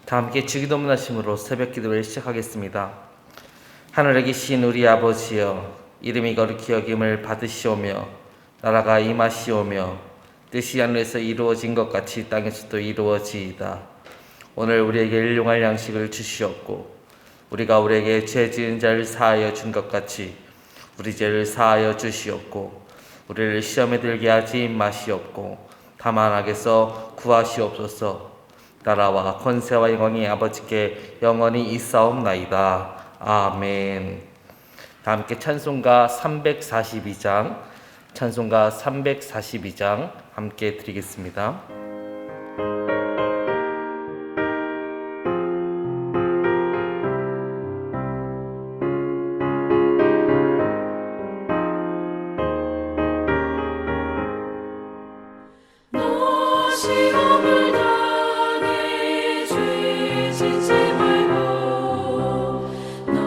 다 함께 주기도문 하심으로 새벽 기도를 시작하겠습니다. 하늘에 계신 우리 아버지여, 이름이 거룩히 여김을 받으시오며 나라가 임하시오며 뜻이 하늘에서 이루어진 것 같이 땅에서도 이루어지이다. 오늘 우리에게 일용할 양식을 주시옵고 우리가 우리에게 죄 지은 자를 사하여 준 것 같이 우리 죄를 사하여 주시옵고 우리를 시험에 들게 하지 마시옵고 다만 악에서 구하시옵소서. 나라와 권세와 영광이 아버지께 영원히 있사옵나이다. 아멘. 다 함께 찬송가 342장 함께 드리겠습니다. 시험을 당해 죄 짓지 말고 너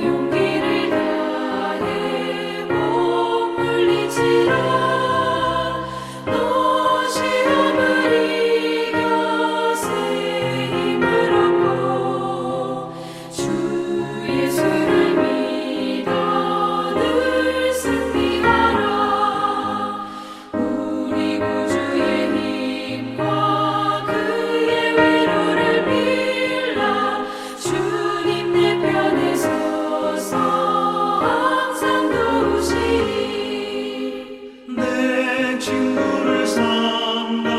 용기를 다해 몸 물리치라. 너 시험을 이겨 새 힘을 얻고 주 예수를 믿어 늘 승리하라. 우리 구주의 힘과 그의 위로를 빌라. 주님 내 편에 서서 항상 도우시리. 내 친구를 삼가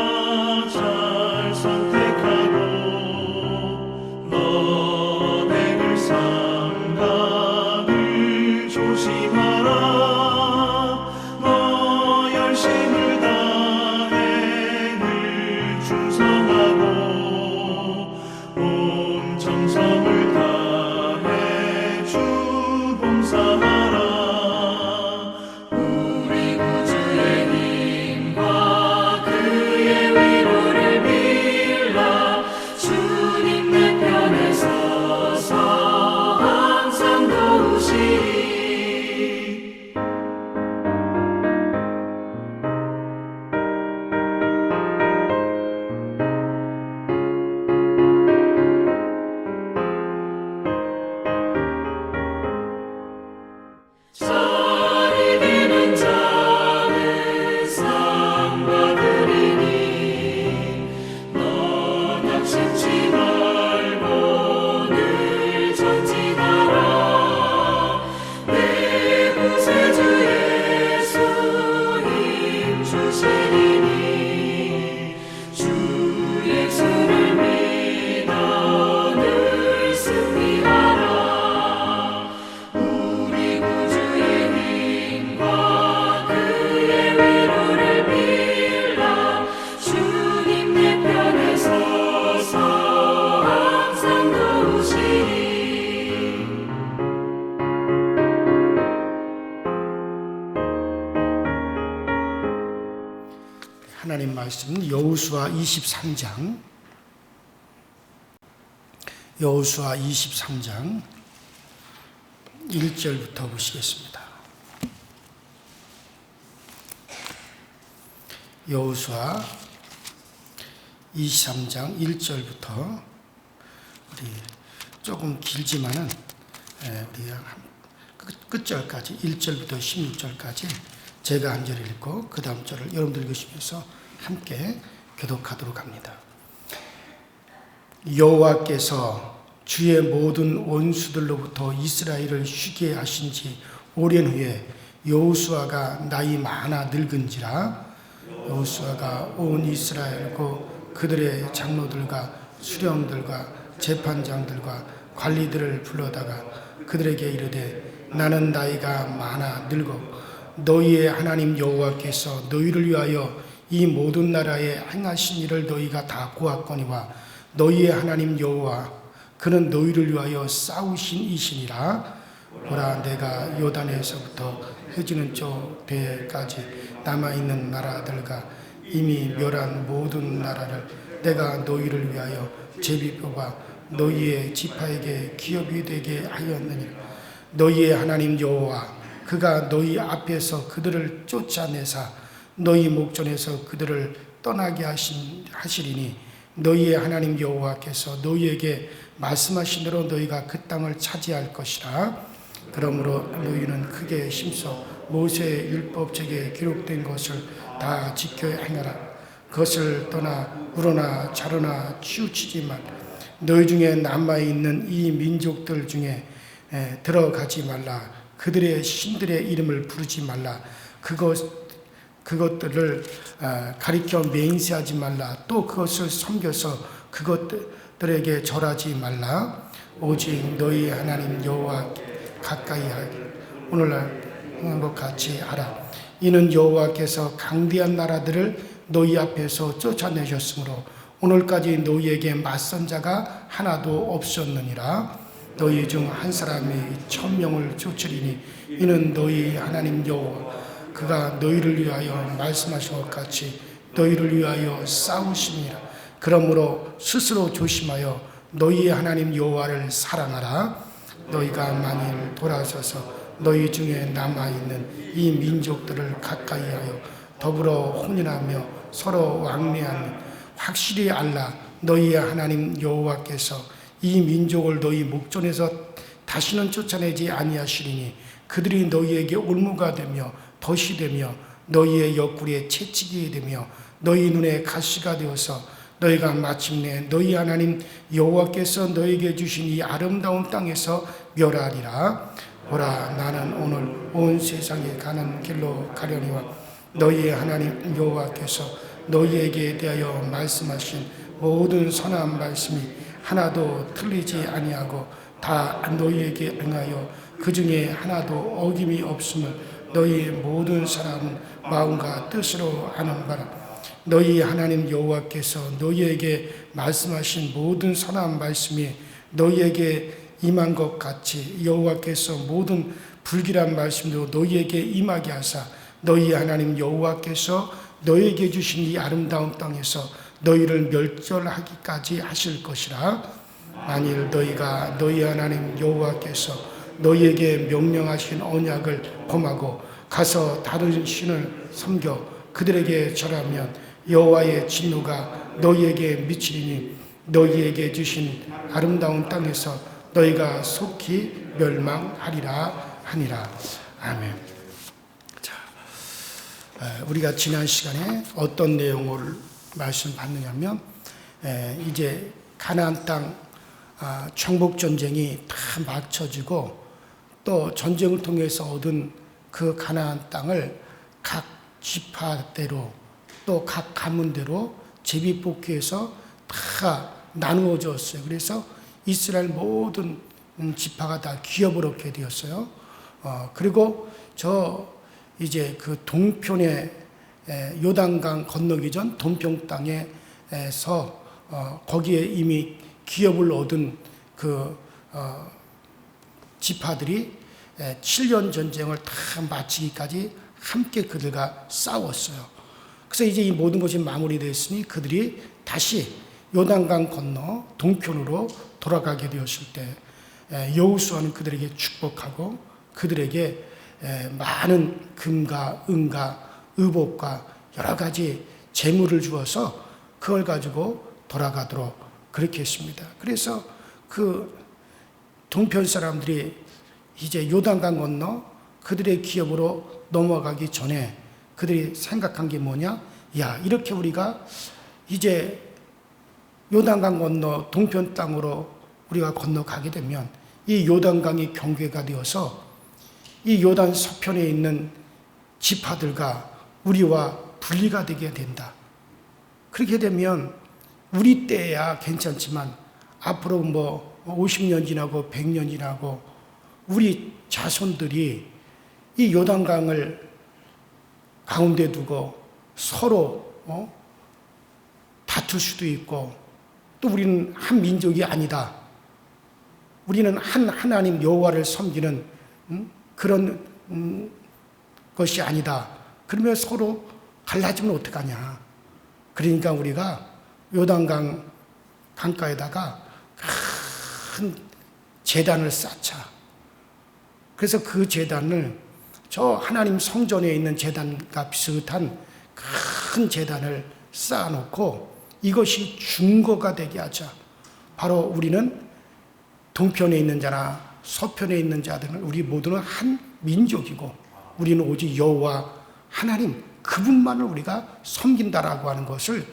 잘 선택하고 너 댁을 삼가 늘 조심하라. 너 열심을 다해 늘 충성하고 온 정성을 다해 주 봉사하라. 우리 구주의 힘과 그의 위로를 빌라. 주님 내 편에 서서 항상 도우시리. 잘 이기는 자는 상 받으리니 너 낙심치 말고 늘 전진하라. 내 구세주 예수 힘 주시리니 주 예수를 믿어 늘 승리하라. 우리 구주의 힘과 그의 위로를 빌라. 주님 내 편에 서서 항상 도우시리. 하나님 말씀 여호수아 23장 1절부터 보시겠습니다. 여호수아 23장 1절부터 우리 조금 길지만은 우리 끝절까지 1절부터 16절까지 제가 한 절 읽고 그 다음 절을 여러분들 읽으시면서 함께 교독하도록 합니다. 여호와께서 주의 모든 원수들로부터 이스라엘을 쉬게 하신 지 오랜 후에 여호수아가 나이 많아 늙은지라. 여호수아가 온 이스라엘과 그들의 장로들과 수령들과 재판장들과 관리들을 불러다가 그들에게 이르되 나는 나이가 많아 늙어 너희의 하나님 여호와께서 너희를 위하여 이 모든 나라에 행하신 일을 너희가 다 보았거니와 너희의 하나님 여호와 그는 너희를 위하여 싸우신 이시니라. 보라, 내가 요단에서부터 흐지는 쪽 배까지 남아있는 나라들과 이미 멸한 모든 나라를 내가 너희를 위하여 제비 뽑아 너희의 지파에게 기업이 되게 하였느니라. 너희의 하나님 여호와 그가 너희 앞에서 그들을 쫓아내사 너희 목전에서 그들을 떠나게 하시리니 너희의 하나님 여호와께서 너희에게 말씀하신 대로 너희가 그 땅을 차지할 것이라. 그러므로 너희는 크게 힘써 모세의 율법책에 기록된 것을 다 지켜 행하라. 그것을 떠나 우러나 자르나 치우치지 말라. 너희 중에 남아있는 이 민족들 중에 들어가지 말라. 그들의 신들의 이름을 부르지 말라. 그것들을 가리켜 맹세하지 말라. 또 그것을 섬겨서 그것들에게 절하지 말라. 오직 너희 하나님 여호와 가까이 하기를 오늘날 것 같이 하라. 이는 여호와께서 강대한 나라들을 너희 앞에서 쫓아내셨으므로 오늘까지 너희에게 맞선 자가 하나도 없었느니라. 너희 중 한 사람이 1000명을 쫓으리니 이는 너희 하나님 여호와 그가 너희를 위하여 말씀하신 것 같이 너희를 위하여 싸우심이라. 그러므로 스스로 조심하여 너희의 하나님 여호와를 사랑하라. 너희가 만일 돌아서서 너희 중에 남아있는 이 민족들을 가까이하여 더불어 혼인하며 서로 왕래하며 확실히 알라. 너희의 하나님 여호와께서 이 민족을 너희 목전에서 다시는 쫓아내지 아니하시리니 그들이 너희에게 올무가 되며 덫이 되며 너희의 옆구리에 채찍이 되며 너희 눈에 가시가 되어서 너희가 마침내 너희 하나님 여호와께서 너희에게 주신 이 아름다운 땅에서 멸하리라. 보라, 나는 오늘 온 세상에 가는 길로 가려니와 너희의 하나님 여호와께서 너희에게 대하여 말씀하신 모든 선한 말씀이 하나도 틀리지 아니하고 다 너희에게 응하여 그 중에 하나도 어김이 없음을 너희 모든 사람은 마음과 뜻으로 아는 바라. 너희 하나님 여호와께서 너희에게 말씀하신 모든 선한 말씀이 너희에게 임한 것 같이 여호와께서 모든 불길한 말씀도 너희에게 임하게 하사 너희 하나님 여호와께서 너희에게 주신 이 아름다운 땅에서 너희를 멸절하기까지 하실 것이라. 만일 너희가 너희 하나님 여호와께서 너희에게 명령하신 언약을 범하고 가서 다른 신을 섬겨 그들에게 절하면 여호와의 진노가 너희에게 미치리니 너희에게 주신 아름다운 땅에서 너희가 속히 멸망하리라 하니라. 아멘. 자, 우리가 지난 시간에 어떤 내용을 말씀받느냐면 이제 가나안 땅 정복 전쟁이 다 마쳐지고 또 전쟁을 통해서 얻은 그 가나안 땅을 각 지파대로 또 각 가문대로 제비뽑기해서 다 나누어졌어요. 그래서 이스라엘 모든 지파가 다 기업을 얻게 되었어요. 그리고 저 이제 그 동편에 요단강 건너기 전 동편 땅에서 거기에 이미 기업을 얻은 그 지파들이 7년 전쟁을 다 마치기까지 함께 그들과 싸웠어요. 그래서 이제 이 모든 것이 마무리됐으니 그들이 다시 요단강 건너 동편으로 돌아가게 되었을 때 여호수아는 그들에게 축복하고 그들에게 많은 금과 은과 의복과 여러 가지 재물을 주어서 그걸 가지고 돌아가도록 그렇게 했습니다. 그래서 그 동편 사람들이 이제 요단강 건너 그들의 기업으로 넘어가기 전에 그들이 생각한 게 뭐냐? 야, 이렇게 우리가 이제 요단강 건너 동편 땅으로 우리가 건너가게 되면 이 요단강이 경계가 되어서 이 요단 서편에 있는 지파들과 우리와 분리가 되게 된다. 그렇게 되면 우리 때야 괜찮지만 앞으로 뭐 50년 지나고 100년 지나고 우리 자손들이 이 요단강을 가운데 두고 서로 다툴 수도 있고 또 우리는 한 민족이 아니다. 우리는 한 하나님 여호와를 섬기는 그런 것이 아니다. 그러면 서로 갈라지면 어떡하냐. 그러니까 우리가 요단강 강가에다가 큰 제단을 쌓자. 그래서 그 제단을 저 하나님 성전에 있는 제단과 비슷한 큰 제단을 쌓아놓고 이것이 증거가 되게 하자. 바로 우리는 동편에 있는 자나 서편에 있는 자들은 우리 모두는 한 민족이고 우리는 오직 여호와 하나님 그분만을 우리가 섬긴다라고 하는 것을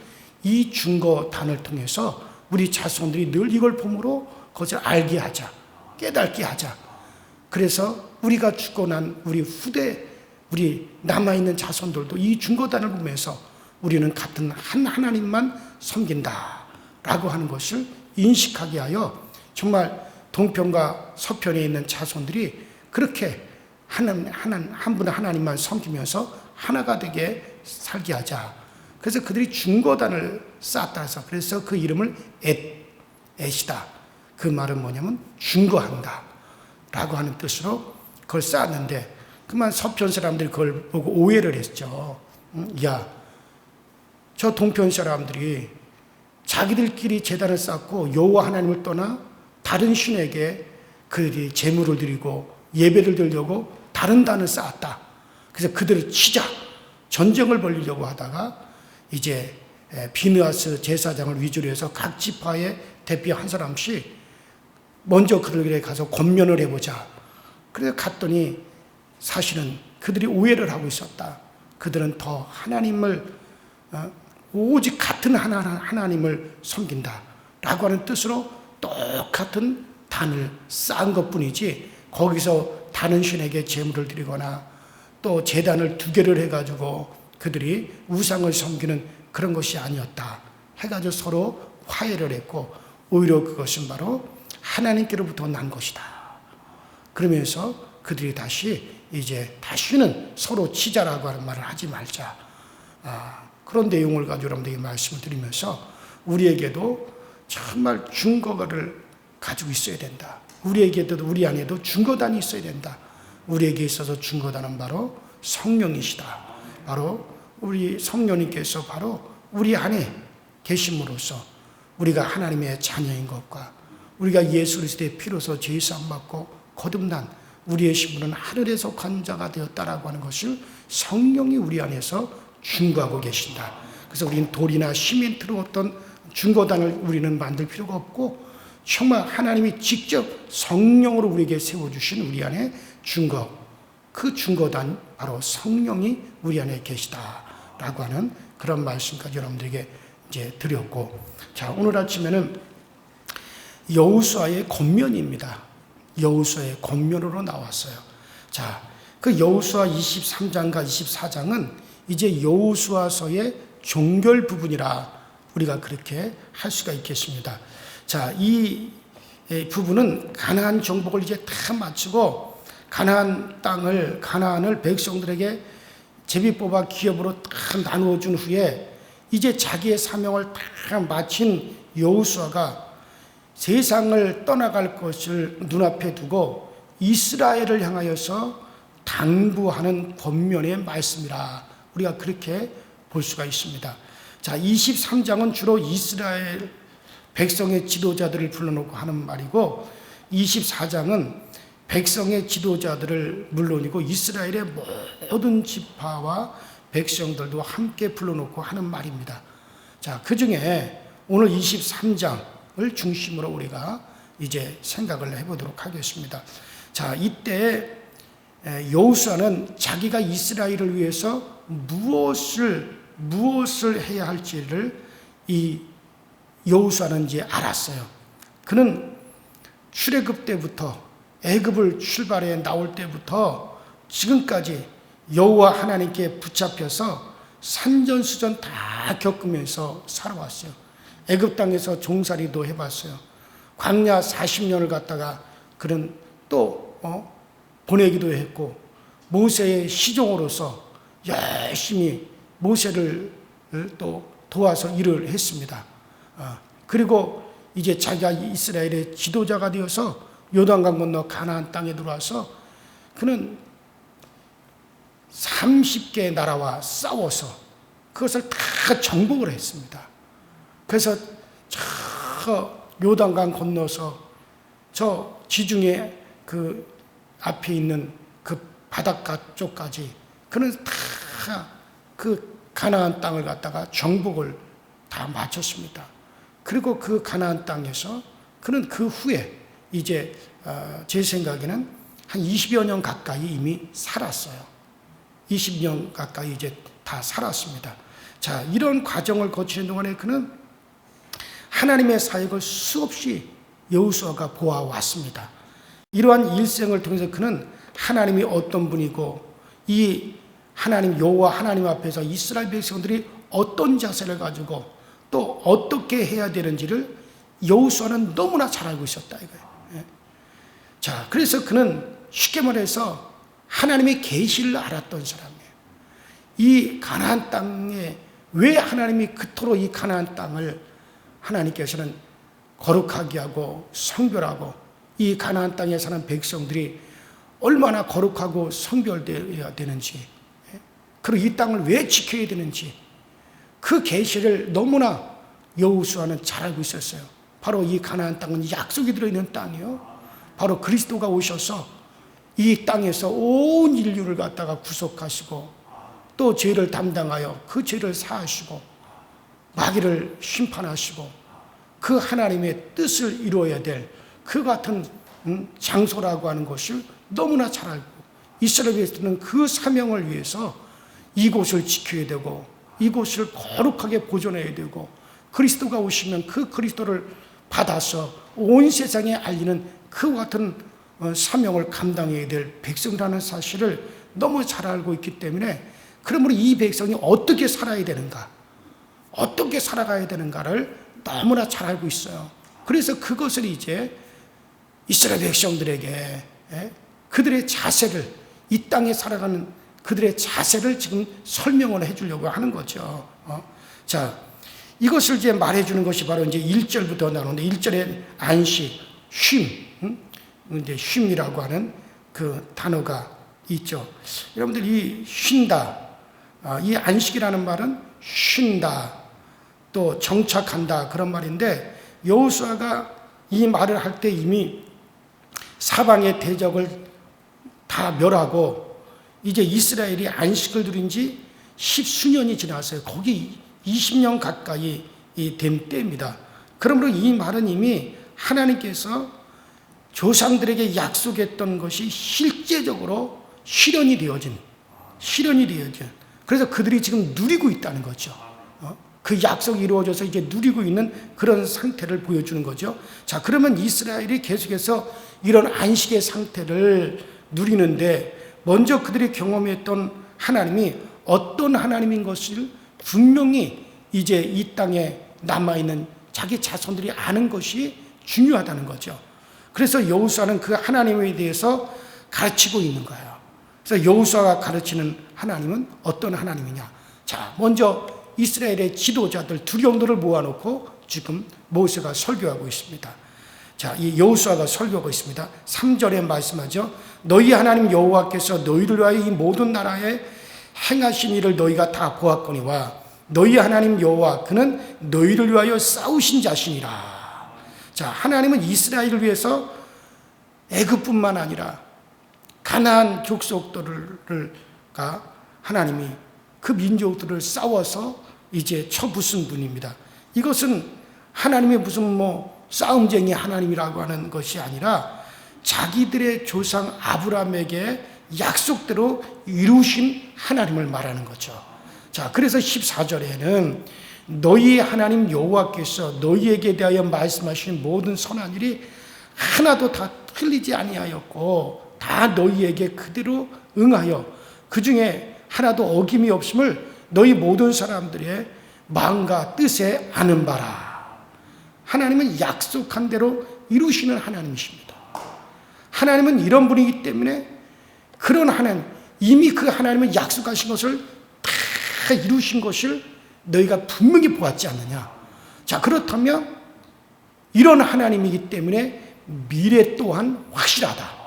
이 증거단을 통해서 우리 자손들이 늘 이걸 보므로 그것을 알게 하자, 깨닫게 하자. 그래서 우리가 죽고 난 우리 후대, 우리 남아있는 자손들도 이 증거단을 보면서 우리는 같은 한 하나님만 섬긴다라고 하는 것을 인식하게 하여 정말 동편과 서편에 있는 자손들이 그렇게 한 분 하나님만 섬기면서 하나가 되게 살게 하자. 그래서 그들이 증거단을 쌓았다 해서 그래서 그 이름을 엣이다. 그 말은 뭐냐면 증거한다 라고 하는 뜻으로 그걸 쌓았는데 그만 서편 사람들이 그걸 보고 오해를 했죠. 야, 저 동편 사람들이 자기들끼리 제단을 쌓고 여호와 하나님을 떠나 다른 신에게 그들이 제물을 드리고 예배를 드리려고 다른 단을 쌓았다. 그래서 그들을 치자 전쟁을 벌이려고 하다가 이제 비느하스 제사장을 위주로 해서 각 지파의 대표 한 사람씩 먼저 그들에게 가서 권면을 해보자. 그래서 갔더니 사실은 그들이 오해를 하고 있었다. 그들은 더 하나님을 오직 같은 하나님을 섬긴다 라고 하는 뜻으로 똑같은 단을 쌓은 것뿐이지 거기서 다른 신에게 제물을 드리거나 또 제단을 2개를 해가지고 그들이 우상을 섬기는 그런 것이 아니었다 해가지고 서로 화해를 했고 오히려 그것은 바로 하나님께로부터 난 것이다. 그러면서 그들이 다시는 서로 치자라고 하는 말을 하지 말자. 그런 내용을 가지고 여러분들에게 말씀을 드리면서 우리에게도 정말 증거를 가지고 있어야 된다. 우리에게도 우리 안에도 증거단이 있어야 된다. 우리에게 있어서 증거단은 바로 성령이시다. 바로 우리 성령님께서 바로 우리 안에 계심으로써 우리가 하나님의 자녀인 것과 우리가 예수 그리스도의 피로서 죄사함 받고 거듭난 우리의 신분은 하늘에 속한 자가 되었다라고 하는 것을 성령이 우리 안에서 증거하고 계신다. 그래서 우리는 돌이나 시멘트로 어떤 증거단을 우리는 만들 필요가 없고 정말 하나님이 직접 성령으로 우리에게 세워주신 우리 안에 증거, 그 증거단 바로 성령이 우리 안에 계시다라고 하는 그런 말씀까지 여러분들에게 이제 드렸고, 자 오늘 아침에는 여호수아의 권면입니다. 여호수아의 권면으로 나왔어요. 자, 그 여호수아 23장과 24장은 이제 여호수아서의 종결 부분이라 우리가 그렇게 할 수가 있겠습니다. 자, 이 부분은 가나안 정복을 이제 다 마치고 가나안을 백성들에게 제비 뽑아 기업으로 다 나누어 준 후에 이제 자기의 사명을 다 마친 여호수아가 세상을 떠나갈 것을 눈앞에 두고 이스라엘을 향하여서 당부하는 권면의 말씀이라 우리가 그렇게 볼 수가 있습니다. 자, 23장은 주로 이스라엘 백성의 지도자들을 불러놓고 하는 말이고 24장은 백성의 지도자들을 물론이고 이스라엘의 모든 지파와 백성들도 함께 불러놓고 하는 말입니다. 자, 그 중에 오늘 23장을 중심으로 우리가 이제 생각을 해보도록 하겠습니다. 자, 이때 여호수아는 자기가 이스라엘을 위해서 무엇을 해야 할지를 이 여호수아는 이제 알았어요. 그는 출애굽 때부터 애굽을 출발해 나올 때부터 지금까지 여호와 하나님께 붙잡혀서 산전수전 다 겪으면서 살아왔어요. 애굽 땅에서 종살이도 해봤어요. 광야 40년을 갔다가 그는 또 보내기도 했고 모세의 시종으로서 열심히 모세를 또 도와서 일을 했습니다. 그리고 이제 자기가 이스라엘의 지도자가 되어서 요단강 건너 가나안 땅에 들어와서 그는 30개의 나라와 싸워서 그것을 다 정복을 했습니다. 그래서 저 요단강 건너서 저 지중해 그 앞에 있는 그 바닷가 쪽까지 그는 다 그 가나안 땅을 갖다가 정복을 다 마쳤습니다. 그리고 그 가나안 땅에서 그는 그 후에 이제 제 생각에는 한 20여 년 가까이 이미 살았어요. 20년 가까이 이제 다 살았습니다. 자, 이런 과정을 거치는 동안에 그는 하나님의 사역을 수없이 여호수아가 보아왔습니다. 이러한 일생을 통해서 그는 하나님이 어떤 분이고 이 하나님 여호와 하나님 앞에서 이스라엘 백성들이 어떤 자세를 가지고 또 어떻게 해야 되는지를 여호수아는 너무나 잘 알고 있었다 이거예요. 자, 그래서 그는 쉽게 말해서 하나님의 계시를 알았던 사람이에요. 이 가나안 땅에 왜 하나님이 그토록 이 가나안 땅을 하나님께서는 거룩하게 하고 성별하고 이 가나안 땅에 사는 백성들이 얼마나 거룩하고 성별되어야 되는지, 그리고 이 땅을 왜 지켜야 되는지 그 계시를 너무나 여호수아는 잘 알고 있었어요. 바로 이 가나안 땅은 약속이 들어있는 땅이요, 바로 그리스도가 오셔서 이 땅에서 온 인류를 갖다가 구속하시고 또 죄를 담당하여 그 죄를 사하시고 마귀를 심판하시고 그 하나님의 뜻을 이루어야 될 그 같은 장소라고 하는 것을 너무나 잘 알고 이스라엘 백성들은 그 사명을 위해서 이곳을 지켜야 되고 이곳을 거룩하게 보존해야 되고 그리스도가 오시면 그 그리스도를 받아서 온 세상에 알리는 그 같은 사명을 감당해야 될 백성이라는 사실을 너무 잘 알고 있기 때문에, 그러므로 이 백성이 어떻게 살아야 되는가, 어떻게 살아가야 되는가를 너무나 잘 알고 있어요. 그래서 그것을 이제 이스라엘 백성들에게 그들의 자세를, 이 땅에 살아가는 그들의 자세를 지금 설명을 해주려고 하는 거죠. 자, 이것을 이제 말해주는 것이 바로 이제 1절부터 나오는데, 1절에 안식, 쉼, 이제 쉼이라고 하는 그 단어가 있죠. 여러분들 이 쉰다, 이 안식이라는 말은 쉰다, 또 정착한다 그런 말인데, 여호수아가 이 말을 할 때 이미 사방의 대적을 다 멸하고 이제 이스라엘이 안식을 누린 지 10수년이 지났어요. 거기 20년 가까이 된 때입니다. 그러므로 이 말은 이미 하나님께서 조상들에게 약속했던 것이 실제적으로 실현이 되어진, 그래서 그들이 지금 누리고 있다는 거죠. 그 약속이 이루어져서 이제 누리고 있는 그런 상태를 보여주는 거죠. 자, 그러면 이스라엘이 계속해서 이런 안식의 상태를 누리는데, 먼저 그들이 경험했던 하나님이 어떤 하나님인 것을 분명히 이제 이 땅에 남아있는 자기 자손들이 아는 것이 중요하다는 거죠. 그래서 여호수아는 그 하나님에 대해서 가르치고 있는 거예요. 그래서 여호수아가 가르치는 하나님은 어떤 하나님이냐. 자, 먼저 이스라엘의 지도자들 두 정도를 모아놓고 지금 모세가 설교하고 있습니다. 자, 이 여호수아가 설교하고 있습니다. 3절에 말씀하죠. 너희 하나님 여호와께서 너희를 위하여 이 모든 나라에 행하신 일을 너희가 다 보았거니와 너희 하나님 여호와 그는 너희를 위하여 싸우신 자신이라. 자, 하나님은 이스라엘을 위해서 애굽뿐만 아니라 가나안 족속들과 하나님이 그 민족들을 싸워서 이제 쳐부순 분입니다. 이것은 하나님이 무슨 싸움쟁이 하나님이라고 하는 것이 아니라 자기들의 조상 아브라함에게 약속대로 이루신 하나님을 말하는 거죠. 자, 그래서 14절에는 너희 하나님 여호와께서 너희에게 대하여 말씀하신 모든 선한 일이 하나도 다 틀리지 아니하였고 다 너희에게 그대로 응하여 그 중에 하나도 어김이 없음을 너희 모든 사람들의 마음과 뜻에 아는 바라. 하나님은 약속한 대로 이루시는 하나님이십니다. 하나님은 이런 분이기 때문에 그런 하나님, 이미 그 하나님은 약속하신 것을 다 이루신 것을 너희가 분명히 보았지 않느냐. 자, 그렇다면 이런 하나님이기 때문에 미래 또한 확실하다.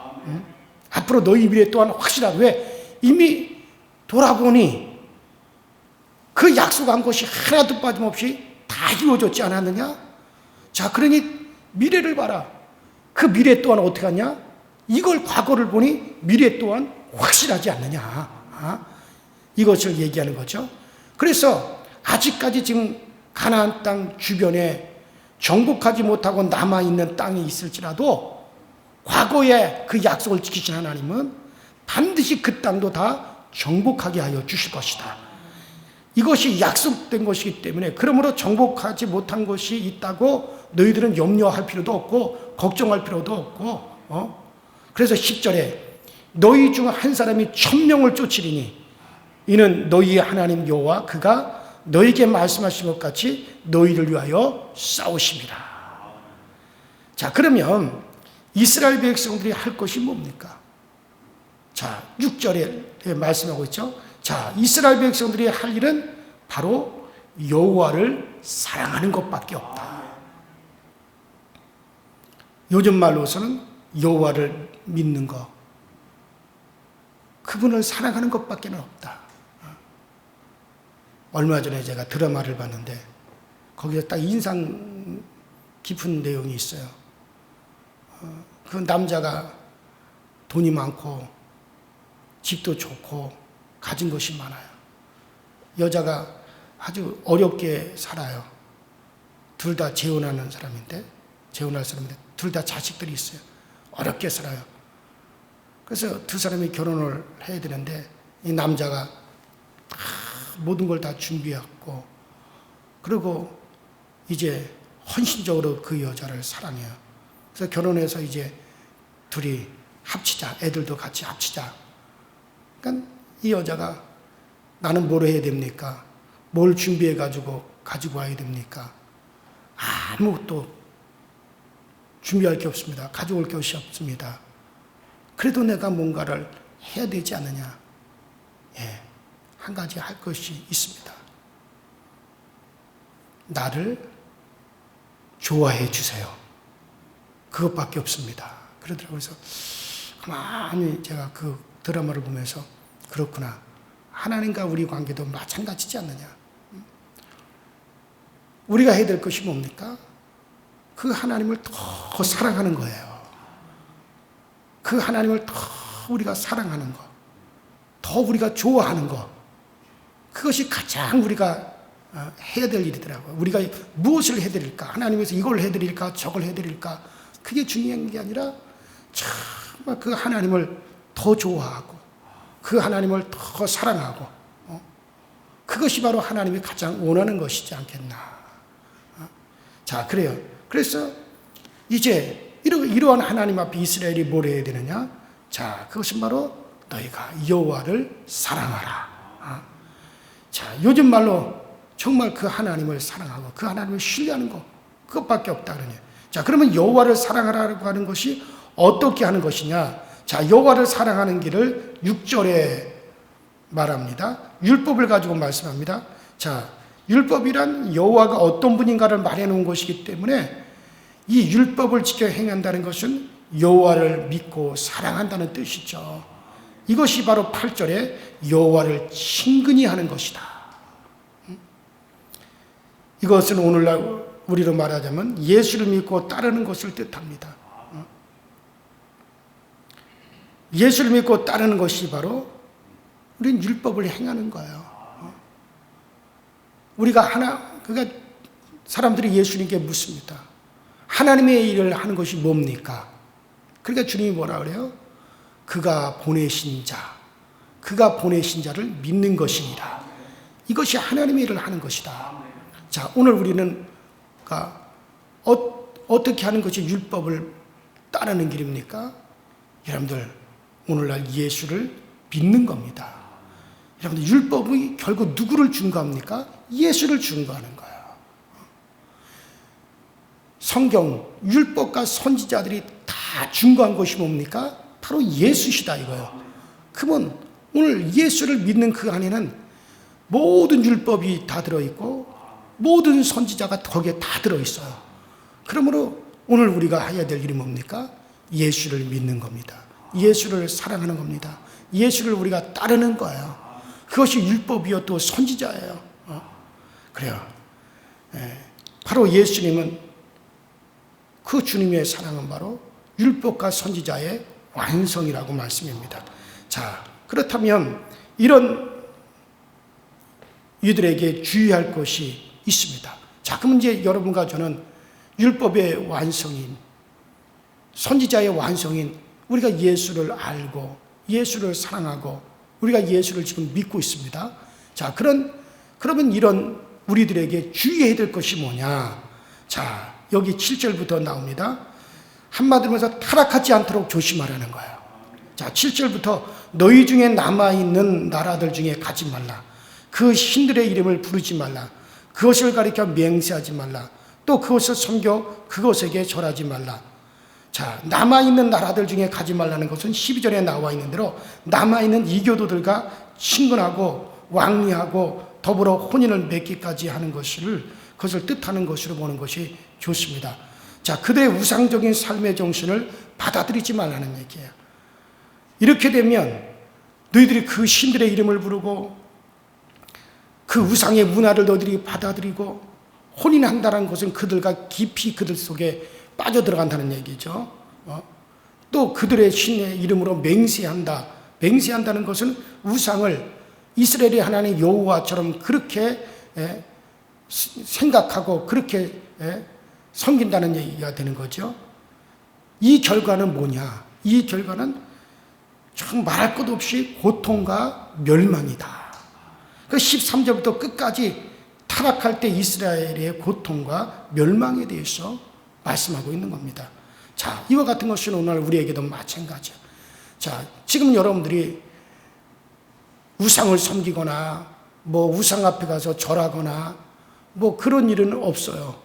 앞으로 너희 미래 또한 확실하다. 왜? 이미 돌아보니 그 약속한 것이 하나도 빠짐없이 다 이루어졌지 않았느냐? 자, 그러니 미래를 봐라. 그 미래 또한 어떻게 하냐? 이걸 과거를 보니 미래 또한 확실하지 않느냐? 이것을 얘기하는 거죠. 그래서 아직까지 지금 가나안 땅 주변에 정복하지 못하고 남아있는 땅이 있을지라도 과거에 그 약속을 지키신 하나님은 반드시 그 땅도 다 정복하게 하여 주실 것이다. 이것이 약속된 것이기 때문에 그러므로 정복하지 못한 것이 있다고 너희들은 염려할 필요도 없고 걱정할 필요도 없고 그래서 10절에 너희 중 한 사람이 1000명을 쫓으리니 이는 너희의 하나님 여호와 그가 너희에게 말씀하신 것 같이 너희를 위하여 싸우심이라. 자, 그러면 이스라엘 백성들이 할 것이 뭡니까? 자, 6절에 말씀하고 있죠. 자, 이스라엘 백성들이 할 일은 바로 여호와를 사랑하는 것밖에 없다. 요즘 말로서는 여호와를 믿는 것, 그분을 사랑하는 것밖에 없다. 얼마 전에 제가 드라마를 봤는데 거기에 딱 인상 깊은 내용이 있어요. 그 남자가 돈이 많고 집도 좋고 가진 것이 많아요. 여자가 아주 어렵게 살아요. 둘 다 재혼할 사람인데 둘 다 자식들이 있어요. 어렵게 살아요. 그래서 두 사람이 결혼을 해야 되는데 이 남자가 모든 걸 다 준비했고 그리고 이제 헌신적으로 그 여자를 사랑해요. 그래서 결혼해서 이제 둘이 합치자, 애들도 같이 합치자. 그러니까 이 여자가 나는 뭘 해야 됩니까? 뭘 준비해가지고 가지고 와야 됩니까? 아무것도 준비할 게 없습니다. 가져올 것이 없습니다. 그래도 내가 뭔가를 해야 되지 않느냐? 예, 한 가지 할 것이 있습니다. 나를 좋아해 주세요. 그것밖에 없습니다. 그러더라고요. 그래서 가만히 제가 그 드라마를 보면서 그렇구나. 하나님과 우리 관계도 마찬가지지 않느냐. 우리가 해야 될 것이 뭡니까? 그 하나님을 더 사랑하는 거예요. 그 하나님을 더 우리가 사랑하는 것, 더 우리가 좋아하는 것, 그것이 가장 우리가 해야 될 일이더라고요. 우리가 무엇을 해드릴까? 하나님께서 이걸 해드릴까? 저걸 해드릴까? 그게 중요한 게 아니라 정말 그 하나님을 더 좋아하고 그 하나님을 더 사랑하고 그것이 바로 하나님이 가장 원하는 것이지 않겠나. 자, 그래요. 그래서 이제 이러한 하나님 앞에 이스라엘이 뭘 해야 되느냐? 자, 그것은 바로 너희가 여호와를 사랑하라. 자, 요즘 말로 정말 그 하나님을 사랑하고 그 하나님을 신뢰하는 것, 그것밖에 없다 그러네요. 자, 그러면 여호와를 사랑하라고 하는 것이 어떻게 하는 것이냐? 자, 여호와를 사랑하는 길을 6절에 말합니다. 율법을 가지고 말씀합니다. 자, 율법이란 여호와가 어떤 분인가를 말해 놓은 것이기 때문에 이 율법을 지켜 행한다는 것은 여호와를 믿고 사랑한다는 뜻이죠. 이것이 바로 8절에 여호와를 친근히 하는 것이다. 이것은 오늘날 우리로 말하자면 예수를 믿고 따르는 것을 뜻합니다. 예수를 믿고 따르는 것이 바로 우리는 율법을 행하는 거예요. 우리가 그러니까 사람들이 예수님께 묻습니다. 하나님의 일을 하는 것이 뭡니까? 그러니까 주님이 뭐라 그래요? 그가 보내신 자를 믿는 것이니라. 이것이 하나님의 일을 하는 것이다. 자, 오늘 우리는 어떻게 하는 것이 율법을 따르는 길입니까? 여러분들, 오늘날 예수를 믿는 겁니다. 여러분들, 율법이 결국 누구를 증거합니까? 예수를 증거하는 거예요. 성경, 율법과 선지자들이 다 증거한 것이 뭡니까? 바로 예수시다 이거예요. 그러면 오늘 예수를 믿는 그 안에는 모든 율법이 다 들어있고 모든 선지자가 거기에 다 들어있어요. 그러므로 오늘 우리가 해야 될 일이 뭡니까? 예수를 믿는 겁니다. 예수를 사랑하는 겁니다. 예수를 우리가 따르는 거예요. 그것이 율법이요 또 선지자예요. 그래요. 바로 예수님은 그 주님의 사랑은 바로 율법과 선지자의 완성이라고 말씀입니다. 자, 그렇다면 이런 이들에게 주의할 것이 있습니다. 자, 그럼 이제 여러분과 저는 율법의 완성인, 선지자의 완성인 우리가 예수를 알고 예수를 사랑하고 우리가 예수를 지금 믿고 있습니다. 자, 그러면 이런 우리들에게 주의해야 될 것이 뭐냐? 자, 여기 7절부터 나옵니다. 한마디로 해서 타락하지 않도록 조심하라는 거예요. 자, 7절부터 너희 중에 남아있는 나라들 중에 가지 말라. 그 신들의 이름을 부르지 말라. 그것을 가리켜 맹세하지 말라. 또 그것을 섬겨 그것에게 절하지 말라. 자, 남아있는 나라들 중에 가지 말라는 것은 12절에 나와 있는 대로 남아있는 이교도들과 친근하고 왕래하고 더불어 혼인을 맺기까지 하는 그것을 뜻하는 것으로 보는 것이 좋습니다. 자, 그들의 우상적인 삶의 정신을 받아들이지 말라는 얘기예요. 이렇게 되면 너희들이 그 신들의 이름을 부르고 그 우상의 문화를 너희들이 받아들이고 혼인한다는 것은 그들과 깊이 그들 속에 빠져들어간다는 얘기죠. 또 그들의 신의 이름으로 맹세한다. 맹세한다는 것은 우상을 이스라엘의 하나님 여호와처럼 그렇게 생각하고 그렇게 섬긴다는 얘기가 되는 거죠. 이 결과는 뭐냐? 이 결과는 참 말할 것 없이 고통과 멸망이다. 그 13절부터 끝까지 타락할 때 이스라엘의 고통과 멸망에 대해서 말씀하고 있는 겁니다. 자, 이와 같은 것은 오늘 우리에게도 마찬가지야. 자, 지금 여러분들이 우상을 섬기거나 뭐 우상 앞에 가서 절하거나 뭐 그런 일은 없어요.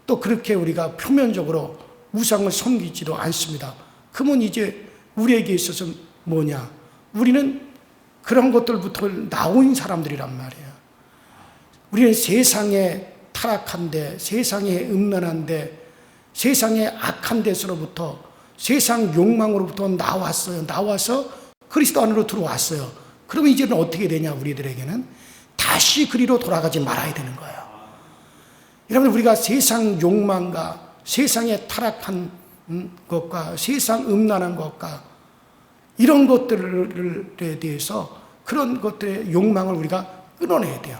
또 그렇게 우리가 표면적으로 우상을 섬기지도 않습니다. 그러면 이제 우리에게 있어서 뭐냐? 우리는 그런 것들부터 나온 사람들이란 말이에요. 우리는 세상에 타락한데, 세상에 음란한데, 세상의 악한 데서로부터, 세상 욕망으로부터 나왔어요. 나와서 그리스도 안으로 들어왔어요. 그러면 이제는 어떻게 되냐? 우리들에게는 다시 그리로 돌아가지 말아야 되는 거예요. 여러분, 우리가 세상 욕망과 세상에 타락한 것과 세상 음란한 것과 이런 것들에 대해서 그런 것들의 욕망을 우리가 끊어내야 돼요.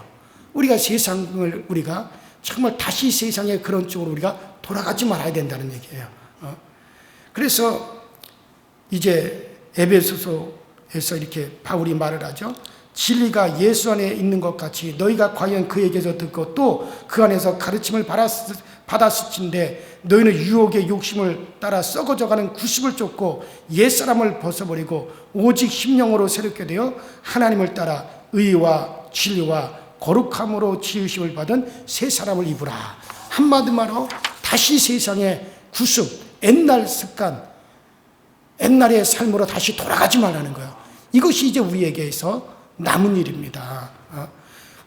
우리가 세상을 우리가 정말 다시 세상의 그런 쪽으로 우리가 돌아가지 말아야 된다는 얘기예요. 그래서 이제 에베소서에서 이렇게 바울이 말을 하죠. 진리가 예수 안에 있는 것 같이 너희가 과연 그에게서 듣고 또 그 안에서 가르침을 받았을진데 너희는 유혹의 욕심을 따라 썩어져가는 구습을 쫓고 옛사람을 벗어버리고 오직 심령으로 새롭게 되어 하나님을 따라 의와 진리와 거룩함으로 지으심을 받은 새 사람을 입으라. 한마디로 다시 세상의 구습, 옛날 습관, 옛날의 삶으로 다시 돌아가지 말라는 거예요. 이것이 이제 우리에게서 남은 일입니다.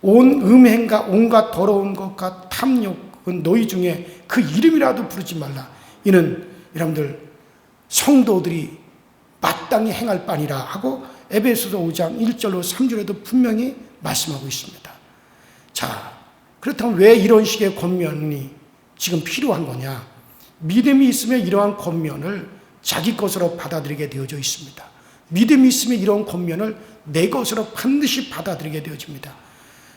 온 음행과 온갖 더러운 것과 탐욕은 너희 중에 그 이름이라도 부르지 말라. 이는 여러분들 성도들이 마땅히 행할 바니라 하고 에베소서 5장 1절로 3절에도 분명히 말씀하고 있습니다. 자, 그렇다면 왜 이런 식의 권면이 지금 필요한 거냐? 믿음이 있으면 이러한 권면을 자기 것으로 받아들이게 되어져 있습니다. 믿음이 있으면 이런 권면을 내 것으로 반드시 받아들이게 되어집니다.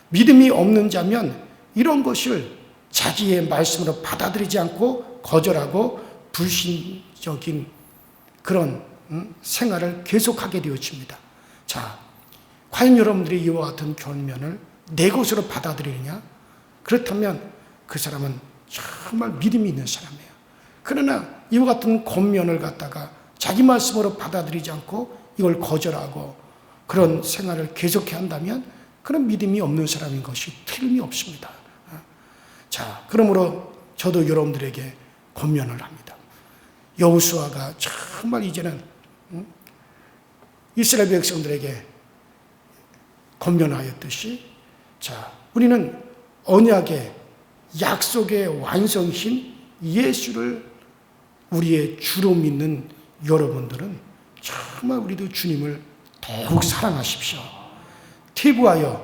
믿음이 없는 자면 이런 것을 자기의 말씀으로 받아들이지 않고 거절하고 불신적인 그런 생활을 계속하게 되어집니다. 자, 과연 여러분들이 이와 같은 권면을 내 것으로 받아들이느냐? 그렇다면 그 사람은 정말 믿음이 있는 사람이에요. 그러나 이와 같은 권면을 갖다가 자기 말씀으로 받아들이지 않고 이걸 거절하고 그런 생활을 계속해 한다면 그런 믿음이 없는 사람인 것이 틀림이 없습니다. 자, 그러므로 저도 여러분들에게 권면을 합니다. 여호수아가 정말 이제는 이스라엘 백성들에게 권면하였듯이 자, 우리는 언약의 약속의 완성이신 예수를 우리의 주로 믿는 여러분들은 정말 우리도 주님을 더욱 사랑하십시오. 퇴보하여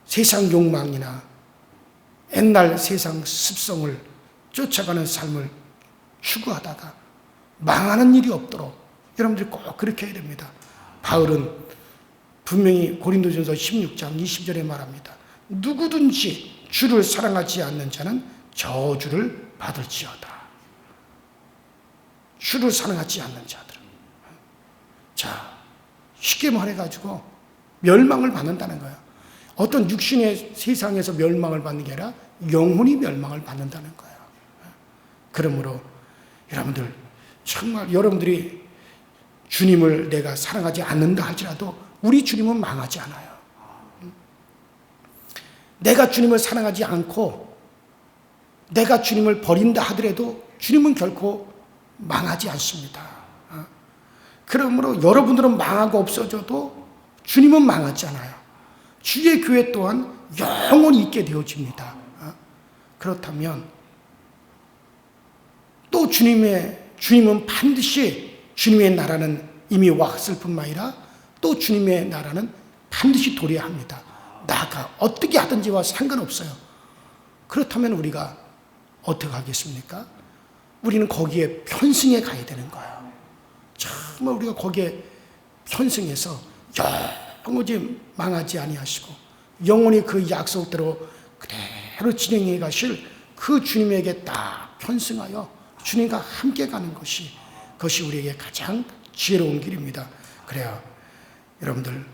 세상 욕망이나 옛날 세상 습성을 쫓아가는 삶을 추구하다가 망하는 일이 없도록 여러분들이 꼭 그렇게 해야 됩니다. 바울은 분명히 고린도전서 16장 20절에 말합니다. 누구든지 주를 사랑하지 않는 자는 저주를 받을지어다. 주를 사랑하지 않는 자들은. 자, 쉽게 말해가지고 멸망을 받는다는 거야. 어떤 육신의 세상에서 멸망을 받는 게 아니라 영혼이 멸망을 받는다는 거야. 그러므로 여러분들, 정말 여러분들이 주님을 내가 사랑하지 않는다 할지라도 우리 주님은 망하지 않아요. 내가 주님을 사랑하지 않고 내가 주님을 버린다 하더라도 주님은 결코 망하지 않습니다. 그러므로 여러분들은 망하고 없어져도 주님은 망하지 않아요. 주의 교회 또한 영원히 있게 되어집니다. 그렇다면 또 주님은 반드시 주님의 나라는 이미 왔을 뿐만 아니라 또 주님의 나라는 반드시 도래야 합니다. 나가 어떻게 하든지와 상관없어요. 그렇다면 우리가 어떻게 하겠습니까? 우리는 거기에 편승해 가야 되는 거예요. 정말 우리가 거기에 편승해서 영원히 망하지 아니하시고 영원히 그 약속대로 그대로 진행해 가실 그 주님에게 딱 편승하여 주님과 함께 가는 그것이 우리에게 가장 지혜로운 길입니다. 그래요. 여러분들,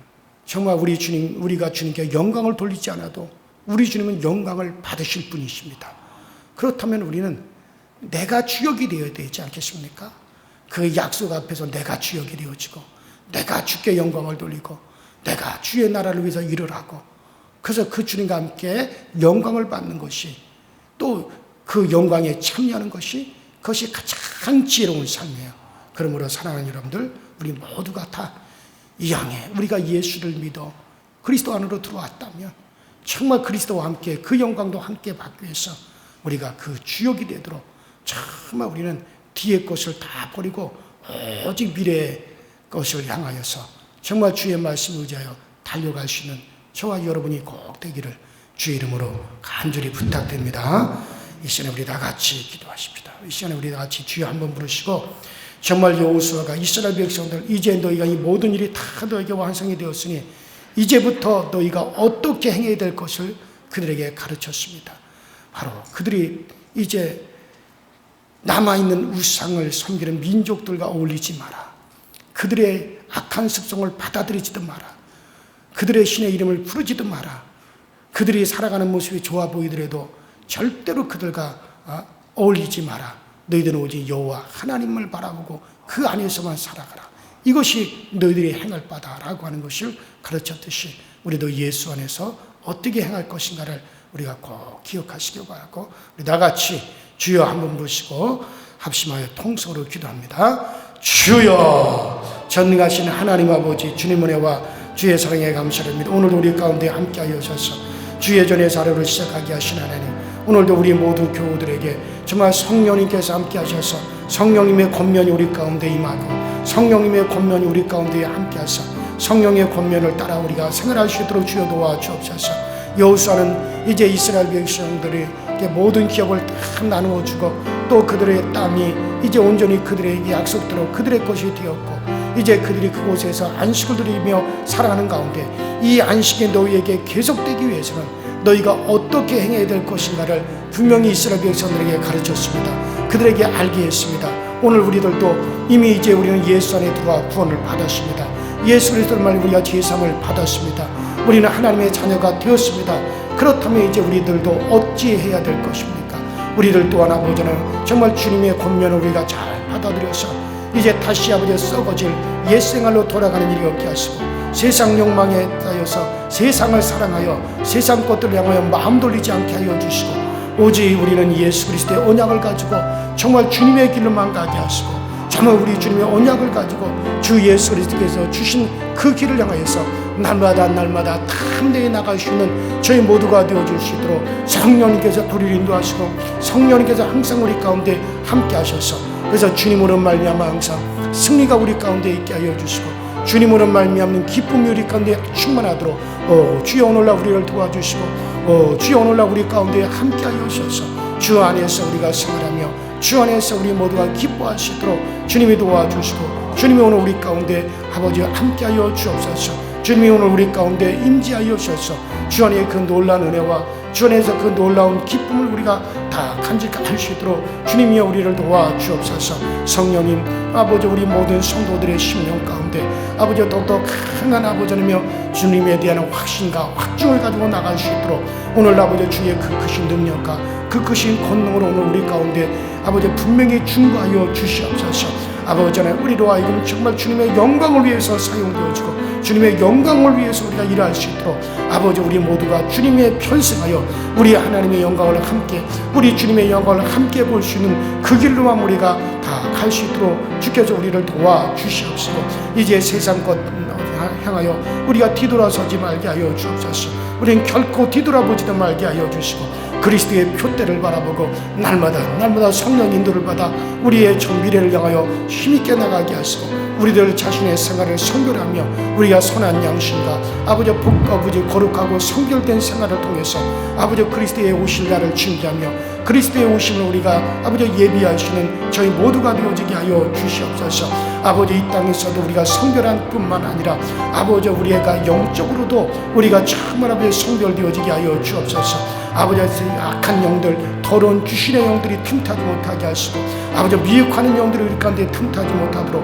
정말 우리가 주님께 영광을 돌리지 않아도 우리 주님은 영광을 받으실 분이십니다. 그렇다면 우리는 내가 주역이 되어야 되지 않겠습니까? 그 약속 앞에서 내가 주역이 되어지고 내가 주께 영광을 돌리고 내가 주의 나라를 위해서 일을 하고 그래서 그 주님과 함께 영광을 받는 것이 또 그 영광에 참여하는 것이 그것이 가장 지혜로운 삶이에요. 그러므로 사랑하는 여러분들, 우리 모두가 다 이 향해 우리가 예수를 믿어 그리스도 안으로 들어왔다면 정말 그리스도와 함께 그 영광도 함께 받기 위해서 우리가 그 주역이 되도록 정말 우리는 뒤의 것을 다 버리고 오직 미래의 것을 향하여서 정말 주의 말씀을 의지하여 달려갈 수 있는 저와 여러분이 꼭 되기를 주의 이름으로 간절히 부탁드립니다. 이 시간에 우리 다 같이 기도하십시다. 이 시간에 우리 다 같이 주여 한번 부르시고 정말 여호수아가 이스라엘 백성들 이제 너희가 이 모든 일이 다 너에게 완성이 되었으니 이제부터 너희가 어떻게 행해야 될 것을 그들에게 가르쳤습니다. 바로 그들이 이제 남아있는 우상을 섬기는 민족들과 어울리지 마라. 그들의 악한 습성을 받아들이지도 마라. 그들의 신의 이름을 부르지도 마라. 그들이 살아가는 모습이 좋아 보이더라도 절대로 그들과 어울리지 마라. 너희들은 오직 여호와 하나님을 바라보고 그 안에서만 살아가라. 이것이 너희들이 행할 바다라고 하는 것을 가르쳤듯이 우리도 예수 안에서 어떻게 행할 것인가를 우리가 꼭 기억하시기 바라고 우리 나같이 주여 한번 부르시고 합심하여 통성으로 기도합니다. 주여, 전능하신 하나님 아버지, 주님 은혜와 주의 사랑에 감사드립니다. 오늘도 우리 가운데 함께하여 주셔서 주의 전의 사료를 시작하게 하신 하나님, 오늘도 우리 모두 교우들에게 정말 성령님께서 함께 하셔서 성령님의 권면이 우리 가운데 임하고 성령님의 권면이 우리 가운데 함께 하셔서 성령의 권면을 따라 우리가 생활할 수 있도록 주여 도와주옵소서. 여호수아는 이제 이스라엘 백성들이 모든 기업을 다 나누어 주고 또 그들의 땅이 이제 온전히 그들의 약속대로 그들의 것이 되었고 이제 그들이 그곳에서 안식을 누리며 살아가는 가운데 이 안식이 너희에게 계속되기 위해서는 너희가 어떻게 행해야 될 것인가를 분명히 이스라엘 백성들에게 가르쳤습니다. 그들에게 알게 했습니다. 오늘 우리들도 이미 이제 우리는 예수 안에 들어와 구원을 받았습니다. 예수 그리스도를 말로 우리가 제사함을 받았습니다. 우리는 하나님의 자녀가 되었습니다. 그렇다면 이제 우리들도 어찌해야 될 것입니까? 우리들 또한 아버지는 정말 주님의 권면을 우리가 잘 받아들여서 이제 다시 아버지 썩어질 옛생활로 돌아가는 일이 없게 하시고 세상 욕망에 따여서 세상을 사랑하여 세상 것들을 향하여 마음 돌리지 않게 하여 주시고 오직 우리는 예수 그리스도의 언약을 가지고 정말 주님의 길로만 가게 하시고 정말 우리 주님의 언약을 가지고 주 예수 그리스도께서 주신 그 길을 향하여서 날마다 탐내에 나갈 수 있는 저희 모두가 되어줄 수 있도록 성령님께서 우리를 인도하시고 성령님께서 항상 우리 가운데 함께 하셔서 그래서 주님으로 말미암아 항상 승리가 우리 가운데 있게 하여 주시고 주님으로 말미암는 기쁨이 우리 가운데 충만하도록 주여 오늘날 우리를 도와주시고 주여 오늘날 우리 가운데 함께 하여 주셔서 주 안에서 우리가 생활하며 주 안에서 우리 모두가 기뻐하시도록 주님이 도와주시고 주님이 오늘 우리 가운데 아버지와 함께하여 주옵소서. 주님이 오늘 우리 가운데 임재하여 주셔서 주 안에 그 놀라운 은혜와 주 안에서 그 놀라운 기쁨을 우리가 다 간직할 수 있도록 주님이여 우리를 도와주옵소서. 성령님 아버지 우리 모든 성도들의 심령 가운데 아버지 더욱더 강한 아버지이며 주님에 대한 확신과 확증을 가지고 나갈 수 있도록 오늘 아버지 주의 그 크신 능력과 그 크신 권능으로 오늘 우리 가운데 아버지 분명히 중보하여 주시옵소서. 아버지 하나님 우리로 하여금 정말 주님의 영광을 위해서 사용되어지고 주님의 영광을 위해서 우리가 일할 수 있도록 아버지 우리 모두가 주님의 편승하여 우리 하나님의 영광을 함께 우리 주님의 영광을 함께 볼 수 있는 그 길로만 우리가 다 갈 수 있도록 주께서 우리를 도와주시옵시고 이제 세상 것 향하여 우리가 뒤돌아서지 말게 하여 주옵소서. 우리는 결코 뒤돌아보지도 말게 하여 주시고 그리스도의 표대를 바라보고 날마다 성령 인도를 받아 우리의 전 미래를 향하여 힘있게 나가게 하시고 우리들 자신의 생활을 성결하며 우리가 선한 양심과 아버지 복과 부지 거룩하고 성결된 생활을 통해서 아버지 그리스도의 오실 날을 준비하며 그리스도의 오심을 우리가 아버지 예비하시는 저희 모두가 되어지게 하여 주시옵소서. 아버지 이 땅에서도 우리가 성결한 뿐만 아니라 아버지 우리가 영적으로도 우리가 정말 아버지 성결되어지게 하여 주옵소서. 아버지 악한 영들 더러운 귀신의 영들이 틈타지 못하게 하시고 아버지 미혹하는 영들이 우리 가운데 틈타지 못하도록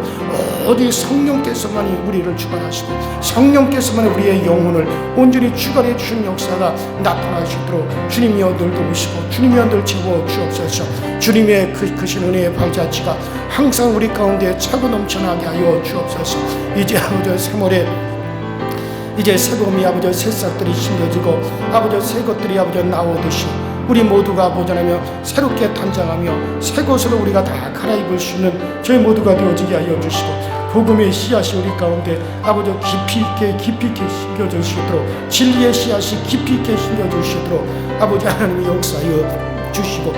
오직 성령께서만이 우리를 주관하시고 성령께서만 우리의 영혼을 온전히 주관해 주신 역사가 나타나시도록 주님이여 늘 도우시고 주님이여 늘 채워 주옵소서. 주님의 크신 은혜의 발자취가 항상 우리 가운데 차고 넘쳐나게 하여 주옵소서. 이제 아버지 세월에 이제 새봄이 아버지 새싹들이 심겨지고 아버지 새 것들이 아버지 나오듯이 우리 모두가 아버지 하나며 새롭게 단장하며 새 것으로 우리가 다 갈아입을 수 있는 저희 모두가 되어지게 하여 주시고 복음의 씨앗이 우리 가운데 아버지 깊이 있게 심겨질 수 있도록 진리의 씨앗이 깊이 있게 심겨질 수 있도록 아버지 하나님의 역사하여 주시고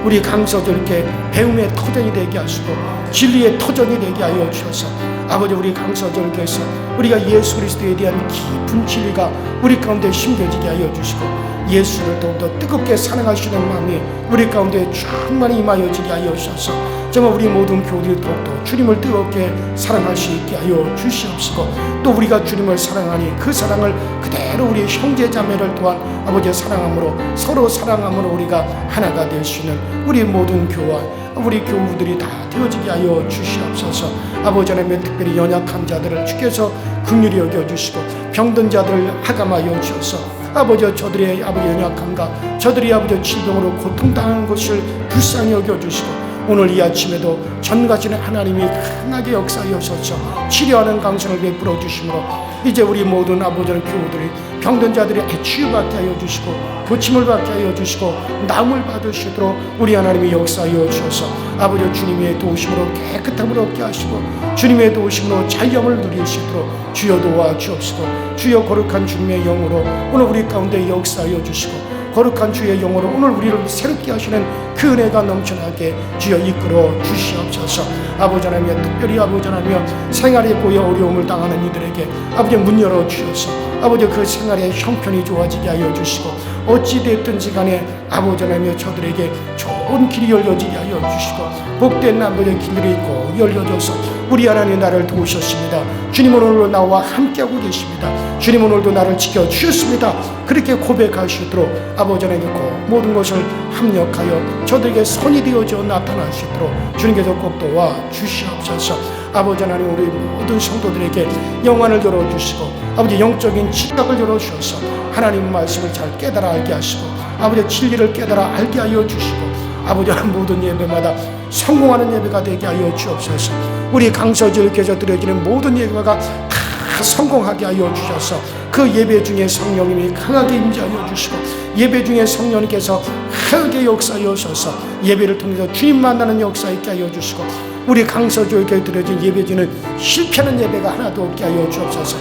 우리 강서들께 배움의 터전이 되게 하시고 진리의 터전이 되게 하여 주셔서 아버지 우리 강서절교에서 우리가 예수 그리스도에 대한 깊은 진리가 우리 가운데 심겨지게 하여 주시고 예수를 더욱더 뜨겁게 사랑하시는 마음이 우리 가운데 충만히 임하여지게 하여 주셔서 정말 우리 모든 교우들이 더욱더 주님을 뜨겁게 사랑할 수 있게 하여 주시옵시고 또 우리가 주님을 사랑하니 그 사랑을 그대로 우리 형제 자매를 또한 아버지의 사랑함으로 서로 사랑함으로 우리가 하나가 될 수 있는 우리 모든 교와 우리 교우들이 다 되어지게 하여 주시옵소서. 아버지 하나님 특별히 연약한 자들을 주께서 긍휼히 여겨주시고 병든 자들을 하감하여 주셔서 아버지 저들의 아버지 연약함과 저들이 아버지 질병으로 고통당하는 것을 불쌍히 여겨주시고 오늘 이 아침에도 전가시는 하나님이 강하게 역사하셔서 치료하는 강선을 베풀어 주심으로 이제 우리 모든 아버지의 교우들이 병든 자들이 치유받게 하여 주시고 고침을 받게 하여 주시고 나음을 받을 수 있도록 우리 하나님이 역사하여 주셔서 아버지 주님의 도우심으로 깨끗함을 얻게 하시고 주님의 도우심으로 자유함을 누릴 수 있도록 주여 도와주옵시고 주여 거룩한 주님의 영으로 오늘 우리 가운데 역사하여 주시고 거룩한 주의 영으로 오늘 우리를 새롭게 하시는 그 은혜가 넘쳐나게 주여 이끌어 주시옵소서. 아버지 하나님 특별히 아버지 하나님 생활에 보여 어려움을 당하는 이들에게 아버지 문 열어 주셔서 아버지 그 생활의 형편이 좋아지게 하여 주시고 어찌됐든지 간에 아버지 하나님 저들에게 좋은 길이 열려지게 하여 주시고 복된 아버지의 길들이 있고 열려져서 우리 하나님 나를 도우셨습니다. 주님 오늘도 나와 함께하고 계십니다. 주님 오늘도 나를 지켜주셨습니다. 그렇게 고백할 수 있도록 아버지 하나님 모든 것을 합력하여 저들에게 선이 되어져 나타날 수 있도록 주님께서 꼭 도와주시옵소서. 아버지 하나님 우리 모든 성도들에게 영안을 열어주시고 아버지 영적인 지각을 열어주셔서 하나님 말씀을 잘 깨달아 알게 하시고 아버지 진리를 깨달아 알게 하여 주시고 아버지 모든 예배마다 성공하는 예배가 되게 하여 주옵소서. 우리 강서지역에서 드려지는 모든 예배가 다 성공하게 하여 주셔서 그 예배 중에 성령님이 강하게 임재하여 주시고 예배 중에 성령님께서 강하게 역사하여 주셔서 예배를 통해서 주님 만나는 역사 있게 하여 주시고 우리 강서지역에 드려진 예배 중에는 실패하는 예배가 하나도 없게 하여 주옵소서.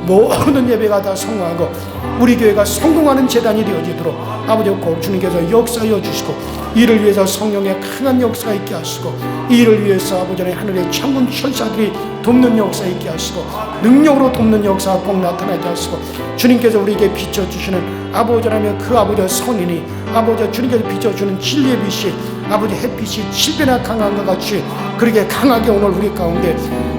모든 예배가 다 성공하고 우리 교회가 성공하는 재단이 되어지도록 아버지 꼭 주님께서 역사하여 주시고 이를 위해서 성령의 강한 역사가 있게 하시고 이를 위해서 아버지 하늘의 창문 천사들이 돕는 역사 있게 하시고 능력으로 돕는 역사가 꼭 나타나게 하시고 주님께서 우리에게 비춰주시는 아버지 하나님 그 아버지의 선인이 아버지 주님께서 비춰주는 진리의 빛이 아버지 햇빛이 7배나 강한 것 같이 그렇게 강하게 오늘 우리 가운데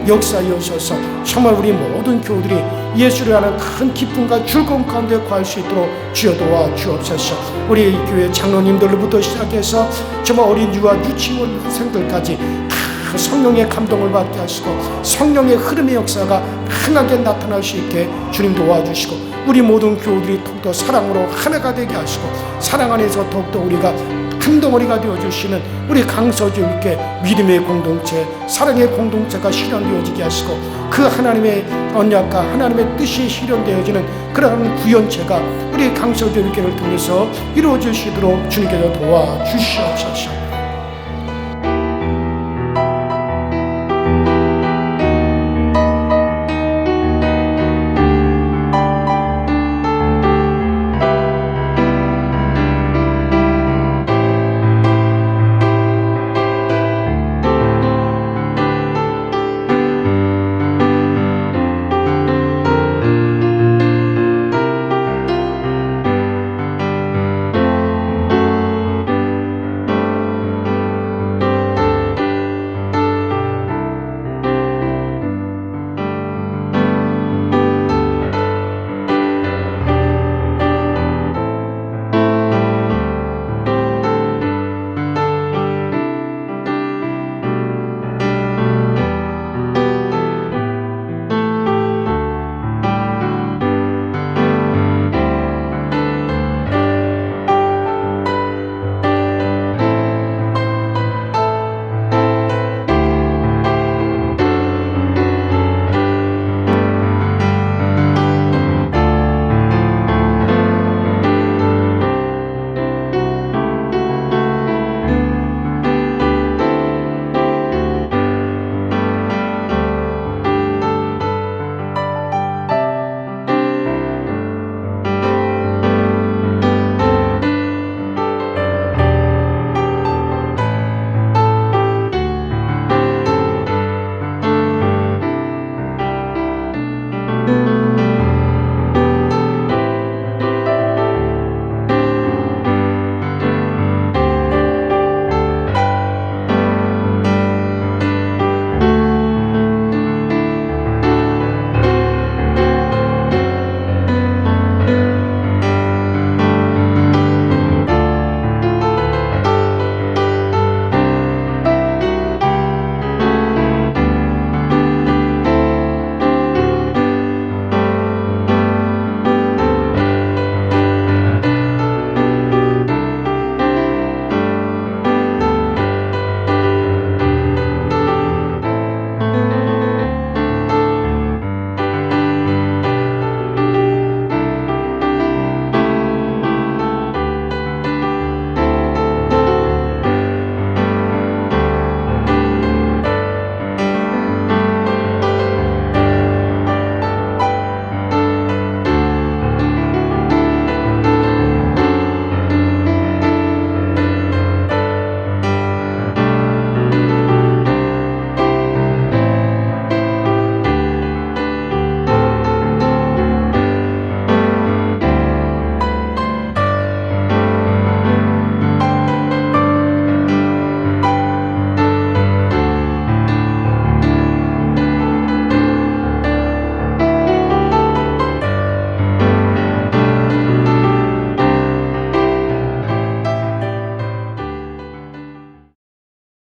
역사하셔서 정말 우리 모든 교우들이 예수를 아는 큰 기쁨과 즐거움 가운데 거할 수 있도록 주여 도와 주옵소서. 우리 교회 장로님들로부터 시작해서 정말 어린 유아 유치원생들까지 다 성령의 감동을 받게 하시고 성령의 흐름의 역사가 강하게 나타날 수 있게 주님 도와주시고 우리 모든 교우들이 더욱더 사랑으로 하나가 되게 하시고 사랑 안에서 더욱더 우리가 큰 덩어리가 되어주시는 우리 강서교육계 믿음의 공동체, 사랑의 공동체가 실현되어지게 하시고 그 하나님의 언약과 하나님의 뜻이 실현되어지는 그러한 구현체가 우리 강서교육계를 통해서 이루어질 수 있도록 주님께서 도와주시옵소서.